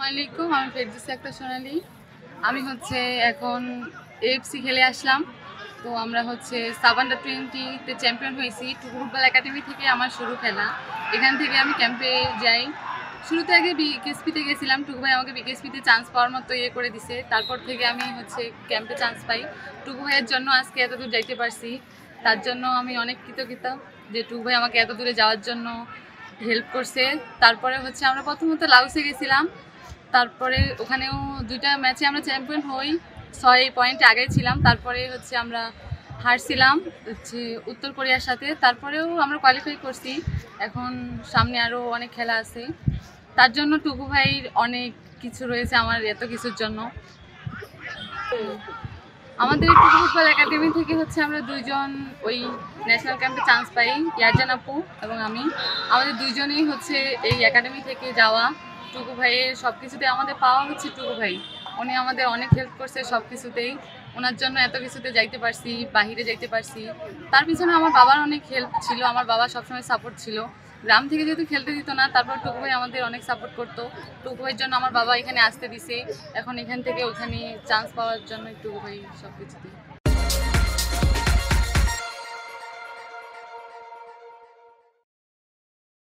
আলাইকুম, আমি ফেরদৌসী আক্তার সোনালী। আমি এখন এএফসি খেলে আসলাম। তো আমরা সাব-আন্ডার-20-তে চ্যাম্পিয়ন হয়েছি। টুকু ফুটবল একাডেমি থেকে আমার শুরু খেলা। এখান থেকে আমি ক্যাম্পে যাই। শুরুতে আগে বিকেএসপিতে গেছিলাম। টুকু ভাই আমাকে বিকেএসপিতে চান্স পাওয়ার মতো করে দিছে। তারপর থেকে আমি ক্যাম্পে চান্স পাই। টুকু ভাইয়ের জন্য আজকে এতদূর যাইতে পারছি। তার জন্য আমি অনেক কৃতজ্ঞতা যে টুকু ভাই আমাকে এত দূরে যাওয়ার জন্য হেল্প করছে। তারপরে আমরা প্রথমত লাউসে গেছিলাম। তারপরে ওখানেও 2টা ম্যাচে আমরা চ্যাম্পিয়ন হই, 6 পয়েন্টে আগে ছিলাম। তারপরে আমরা হারছিলাম উত্তর কোরিয়ার সাথে। তারপরেও আমরা কোয়ালিফাই করছি। এখন সামনে আরও অনেক খেলা আছে, তার জন্য টুকু ভাইয়ের অনেক কিছু রয়েছে আমার এত কিছুর জন্য। আমাদের টুকু ফুটবল একাডেমি থেকে আমরা 2জন ওই ন্যাশনাল ক্যাম্পে চান্স পাই, ইয়ারজান আপু এবং আমি। আমাদের 2জনেই এই একাডেমি থেকে যাওয়া। টুকু ভাইয়ের সব কিছুতে আমাদের পাওয়া টুকু ভাই। উনি আমাদের অনেক হেল্প করছে সব কিছুতেই। ওনার জন্য এত কিছুতে যাইতে পারছি, বাহিরে যাইতে পারছি। তার পিছনে আমার বাবার অনেক হেল্প ছিল, আমার বাবা সবসময় সাপোর্ট ছিল। গ্রাম থেকে যেহেতু খেলতে দিত না, তারপর টুকু ভাই আমাদের অনেক সাপোর্ট করতো। টুকু ভাইয়ের জন্য আমার বাবা এখানে আসতে দিছে। এখন এখান থেকে ওখানে চান্স পাওয়ার জন্য টুকু ভাই সব কিছুতে।